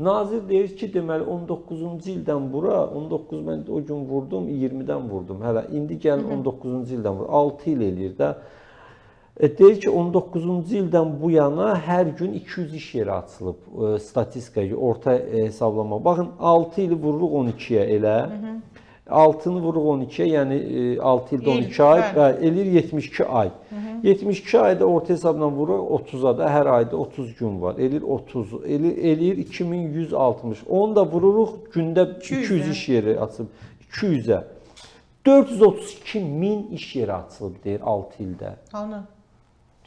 Nazir deyir ki, deməli 19-cu ildən bura, 19 mən o gün vurdum, 20-dən vurdum. Hələ indi gəlin 19-cu ildən vur. 6 il eləyir də. Deyir ki, 19-cu ildən bu yana hər gün 200 iş yeri açılıb, statistikaya, orta hesablama. Baxın, 6 ili vururuq 12-yə elə. 6-nı vuruq 12-yə, yəni 6 ildə 12 ay, eləyir 72 ay. 72 ayda orta hesabla vuruq 30-a da, hər ayda 30 gün var. Eləyir 30, eləyir 2160. Onu da vururuq gündə 200 iş yeri açılıb, 200-ə. 432 min iş yeri açılıb deyir 6 ildə. Hanı?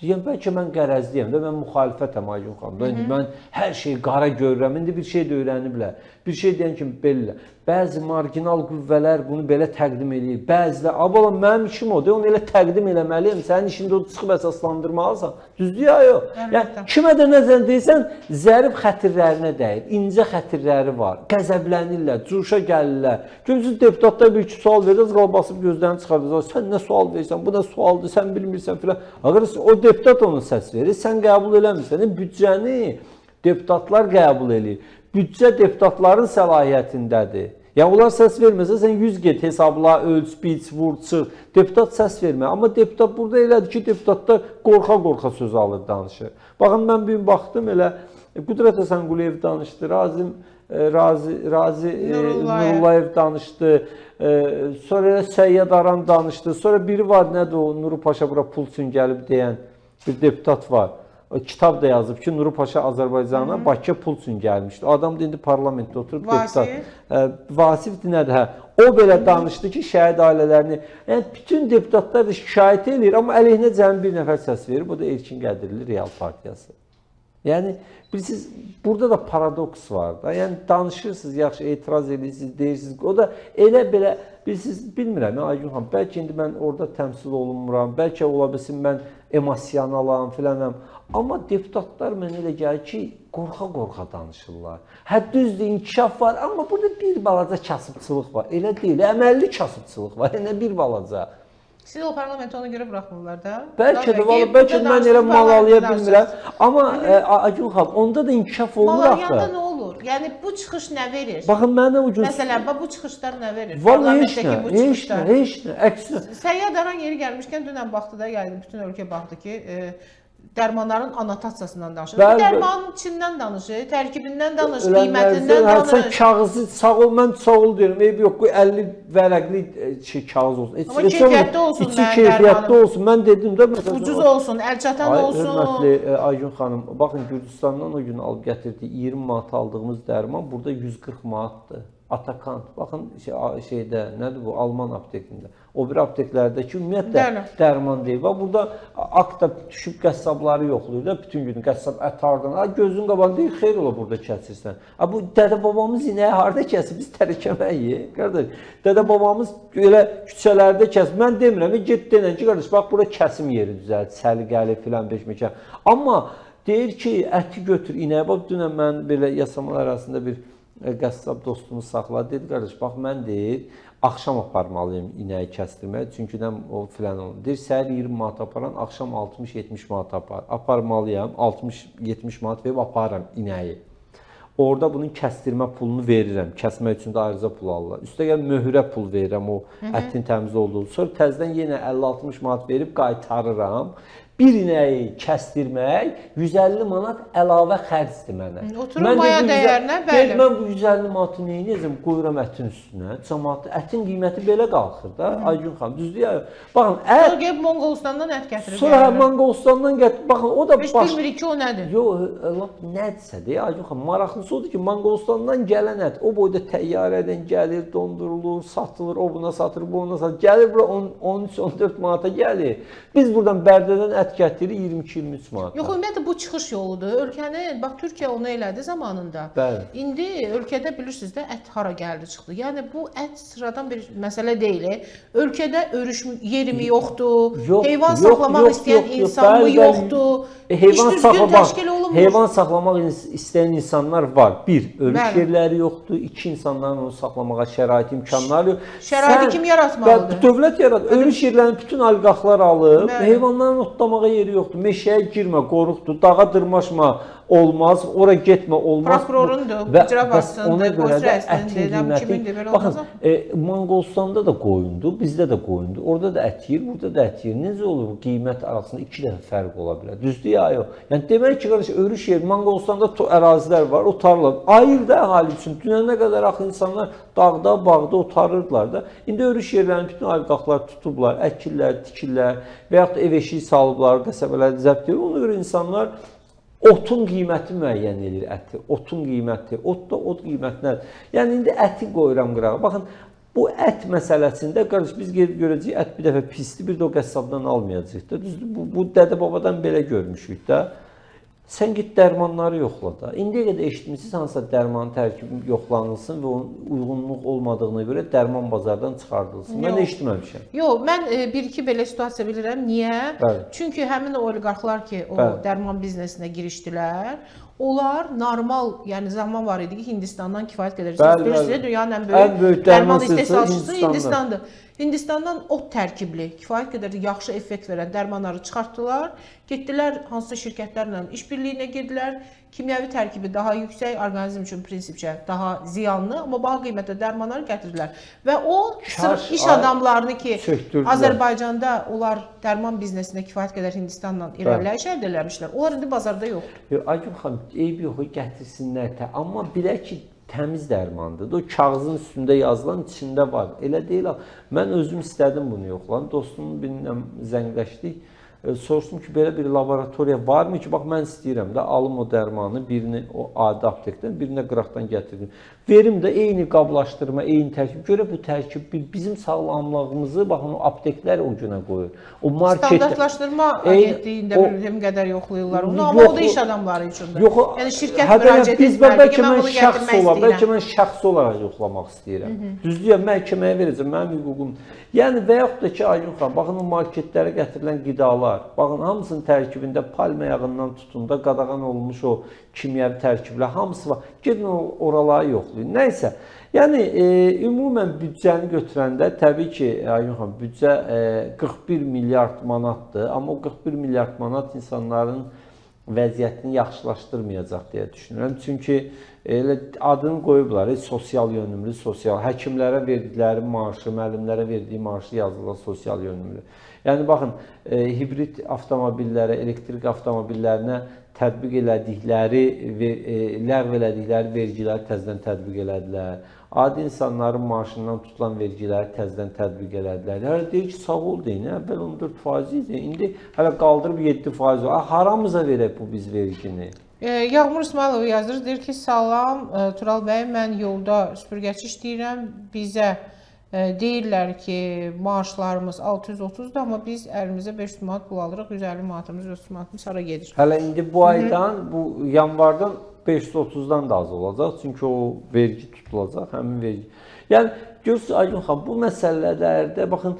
Yəni, bəlkə mən qərəzliyəm də, mən müxalifətəm Aygün xanım. İndi mən hər şeyi qara görürəm, indi bir şey də öyrəniblər. Bir şey deyən kimi belə. Bəzi marginal qüvvələr bunu belə təqdim edir. Bəzilə, abalam mənim işim o, onu elə təqdim eləməliyim. Sənin işində o çıxıb əsaslandırmalısan. Düzdür ya, yox. Yəni, kimə də nəzər deyirsən, zərif xətirlərinə dəyir. İncə xətirləri var. Qəzəblənirlər, cuşa gəlirlər. Görürsünüz, deputatlar bir-iki sual verir, qala basıb gözlərini çıxardır. Sən nə sual verirsən, bu nə sualdır, sən bilmirsən filan. Ağır, o deputat ona səs verir, sən qəbul eləmirsən. Büdcəni deputatlar qəbul edir. Büdcə deputatların səlahiyyətindədir. Yəni, onlar səs verməsə, sən 100 get hesabla, ölç, biç, vur, çıx. Deputat səs vermə. Amma deputat burada elədir ki, deputatlar qorxa-qorxa söz alır, danışır. Baxın, mən bir gün baxdım, elə Qüdrət Həsənquliyev danışdı, Razi Nurullayev danışdı, sonra elə Səyyad Aran danışdı, sonra biri var, nədir o, Nuru Paşa bura pul üçün gəlib deyən bir deputat var. Kitab da yazıb ki, Nuru Paşa Azərbaycana Bakıya pul üçün gəlmişdi. Adam da indi parlamentdə oturub deputat. Vasif nədir? Hə. O belə danışdı ki, şəhid ailələrini, yəni bütün deputatlar da şikayət edir, amma əleyhinə cəmi bir nəfər səs verir, bu da Erkin Qədirli Real Partiyası. Yəni, bilirsiniz, burada da paradoks var da, yəni danışırsınız, yaxşı, etiraz edirsiniz, deyirsiniz, o da elə belə, bilirsiniz, bilmirəm, Aygün xanım, bəlkə indi mən orada təmsil olunmuram, bəlkə ola bilsin mən emosionalam, filanam, amma deputatlar mənə elə gəlir ki, qorxa-qorxa danışırlar. Hə, düzdür, inkişaf var, amma burada bir balaca kasıbçılıq var, elə deyil, əməlli kasıbçılıq var, elə bir balaca. Siz o parlamenti ona görə buraxmırlar da? Bəlkə də, bəlkə də mən elə mal alaya bilmirəm. Amma Aygün xanım, onda da inkişaf olunur axı. Mal alayanda nə olur? Yəni, bu çıxış nə verir? Baxın, mənə o gün... Məsələn, bu çıxışlar nə verir? Vallahi heç nə, əksinə. Səyyad Aran yeri gəlmişkən, dünən baxdı da, gəldi, bütün ölkə baxdı ki, dərmanların anotasiyasından danışır. Bu dərmanın içindən danışır, tərkibindən danışır, qiymətindən danışır. Sən kağızı sağ ol, mən sağ ol deyirəm, eyb yox, 50 vərəqli kağız olsun. Amma keyfiyyətli olsun mən dərmanım. Keyfiyyətli olsun, mən dedim də. Ucuz olsun, əlçatan olsun. Hörmətli Aygün xanım, baxın Gürcüstandan o gün alıb gətirdi, 20 manat aldığımız dərman burada 140 manatdır. Atakant, baxın şeydə, nədir bu, Alman aptekində. O bir apteklərdəki ümumiyyətlə dərman deyil. Burada akta düşüb qəssabları yoxlayır da, bütün gün qəssab ətardan. Gözün qabaq deyil, xeyr ola burada kəsirsən. Bu dədə babamız inəyi harada kəsir, biz tərəkəməyik. Qardaş, dədə babamız elə küçələrdə kəsir. Mən demirəm, get denən ki, qardaş, bax, bura kəsim yeri düzəlt, səliqəli filan beşməkən. Amma deyir ki, əti götür inəyə. Bax, dünən mən belə yasamal arasında bir qəssab dostumuz saxladı, dedi, qardaş, bax, mən deyir, axşam aparmalıyım inəyi kəstirmək, çünki o filan olur. Deyir, səhər 20 manat aparan, axşam 60-70 manat aparmalıyam, 60-70 manat verib aparıram inəyi. Orada bunun kəstirmə pulunu verirəm, kəsmək üçün də ayrıca pul alırlar. Üstəgəl möhrə pul verirəm o ətin təmiz olduğu. Sonra təzdən yenə 50-60 manat verib qaytarıram. Bir inəyi kəstirmək 150 manat əlavə xərcdir mənə. Oturulmaya dəyərinə, bəli. Mən bu 150 manatı neyinəcəm? Qoyuram ətin üstünə. Ətin qiyməti belə qalxır da, Aygün xanım. Düzdür ya? Baxın, sonra gəlib Monqolistandan ət gətirib. Sonra Monqolistandan gətirib. Baxın, o da heç bilmirik ki, o nədir? Yox, lap nədirsə deyə, Aygün xanım, maraqlısı odur ki, Monqolistandan gələn ət o boyda təyyarədən gəlir, dondurulur, satılır, o buna satılır, bu ona satılır. Gəlir bura 13-14 manata gəlir. Biz buradan Bərdədən ət gətirir 22-23 manat. Yox, ümumiyyətlə bu çıxış yoludur. Ölkənin, bax, Türkiyə onu elədi zamanında. Bəli. İndi ölkədə bilirsiniz də ət hara gəldi çıxdı. Yəni bu ət sıradan bir məsələ deyil. Ölkədə örüş yerimi yoxdur. Heyvan saxlamaq istəyən insan mı yoxdur? Heyvan saxlamaq istəyən insanlar var. Bir, örüş yerləri yoxdur. İki, insanların onu saxlamağa şərait imkanları yox. Şəraiti kim yaratmalıdır? Dövlət yaradır. Örüş yerlərini bütün oliqarxlar alıb, heyvanların otlamağa yeri yoxdur. Meşəyə girmə, qoruqdur, dağa dırmaşma, olmaz, ora getmə, olmaz. Prokurorundur, Və icra bəs başçısıdır, ona görə polis də rəisinin ətin deyiləm, qiyməti, kimindir, belə baxın, olmaz. Manqolistanda da qoyundur, bizdə də qoyundur. Orada da ət yeyir, burada da ət yeyir. Necə olur bu qiymət arasında 2 dəfə fərq ola bilər? Düzdür ya, yox? Yəni demək ki, qardaş, örüş yer, Manqolistanda ərazilər var, otarlar. Ayır da əhali üçün. Dünənə qədər axı insanlar dağda, bağda otarırdılar da. İndi örüş yerlərini bütün ayrıqaqlar tutublar, əkirlər, tikirlər və yaxud da ev eşiyi salıblar, qəsəbələri zəbt edir. Ona görə insanlar otun qiyməti müəyyən edir əti. Otun qiyməti, ot da ot qiymətinə. Yəni indi əti qoyuram qırağa. Baxın, bu ət məsələsində qardaş biz gedib görəcəyik, ət bir dəfə pisdir, bir də o qəssabdan almayacağıq da. Düzdür? Bu dədə-babadan belə görmüşük də. Sən git dərmanları yoxla da. İndiyə qədər eşitmisiniz hansısa dərmanın tərkibi yoxlanılsın və onun uyğunluq olmadığına görə dərman bazardan çıxardılsın. Mən eşitməmişəm. Yox, mən bir-iki belə situasiya bilirəm. Niyə? Bəli. Çünki həmin o oliqarxlar ki, o Bəli. dərman biznesinə girişdilər, onlar normal, yəni zaman var idi ki, Hindistandan kifayət qədər Bəli, bilirsiniz, bəli. dünyanın Ən ən böyük böyük dərman dərman istehsalçısı istehsalçısı Hindistandır. Hindistandır. Hindistandan ot tərkibli, kifayət qədər yaxşı effekt verən dərmanları çıxartdılar. Getdilər hansısa şirkətlərlə işbirliyinə girdilər. Kimyəvi tərkibi daha yüksək, orqanizm üçün prinsipcə daha ziyanlı, amma baha qiymətli dərmanları gətirdilər. Və o sırf iş adamlarını ki, söktürdülər. Azərbaycanda onlar dərman biznesində kifayət qədər Hindistanla irəliləyiş əldə eləmişlər. Onlar indi bazarda yoxdur. Aygün xanım, eyb yox, gətirsinlər də. Amma bilək ki, təmiz dərmandır. O kağızın üstündə yazılan içində var. Elə deyil. Mən özüm istədim bunu yoxlayım. Dostumun birinlə zəngləşdik. Soruşdum ki, belə bir laboratoriya varmı ki, bax mən istəyirəm də alım o dərmanı, birini o adi aptekdən, birini qıraqdan gətirdim. Verim də eyni qablaşdırma, eyni tərkib. Görə bu tərkib bizim sağlamlığımızı baxın o apteklər o günə qoyur. O marketdə Standartlaşdırma agentliyində bir qədər yoxlayırlar onu, amma o da iş adamları üçündür. Yox, yəni şirkət müraciət biz etməli ki, bəlkə mən mən bunu şəxs gətirmək olaraq, bəlkə istəyirəm. mən şəxs olaraq yoxlamaq istəyirəm. Düzdür, məhkəməyə verəcəm, mənim hüququm. Yəni və yaxud da ki, Aygün xanım, baxın o marketlərə gətirilən qidalar, baxın hamısının tərkibində palma yağından tutun da qadağan olunmuş o kimyəvi tərkiblər hamısı var. Gedin oraları yoxlayın. Nəysə, yəni ümumən büdcəni götürəndə təbii ki, Aygün xanım, büdcə 41 milyard manatdır, amma o 41 milyard manat insanların vəziyyətini yaxşılaşdırmayacaq deyə düşünürəm. Çünki elə adını qoyublar, sosial yönümlü, sosial həkimlərə verdikləri maaşı, müəllimlərə verdiyi maaşı yazılır sosial yönümlü. Yəni baxın, hibrid avtomobillərə, elektrik avtomobillərinə tətbiq elədikləri, ləğv elədikləri vergiləri təzədən tətbiq elədilər. Adi insanların maaşından tutulan vergiləri təzədən tətbiq elədilər. Hələ deyir ki, sağ ol deyin, əvvəl 14% idi, indi hələ qaldırıb 7%. Haramıza verək bu biz vergini? Yağmur İsmailov yazır, deyir ki, salam Tural bəy, mən yolda süpürgəçi işləyirəm, bizə deyirlər ki, maaşlarımız 630-dur, amma biz əlimizə 500 manat pul alırıq, 150 manatımız, 130 manatımız hara gedir? Hələ indi bu aydan, bu yanvardan 530-dan da az olacaq, çünki o vergi tutulacaq, həmin vergi. Yəni, görürsünüz, Aygün xanım, bu məsələlərdə, baxın,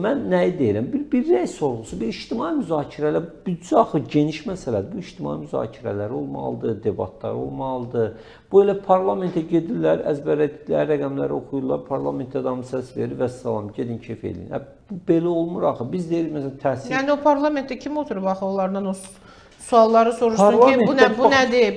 mən nəyi deyirəm? Bir rəy sorğusu, bir ictimai müzakirələr, büdcə axı geniş məsələdir. Bu ictimai müzakirələr olmalıdır, debatlar olmalıdır. Bu elə parlamentə gedirlər, əzbərlədikləri rəqəmləri oxuyurlar, parlamentə adamı səs verir və salam, gedin kef edin. Bu belə olmur axı. Biz deyirik, məsələn, təhsil... Yəni, o parlamentdə kim oturub axı onlardan o sualları soruşsun ki, bu nədir?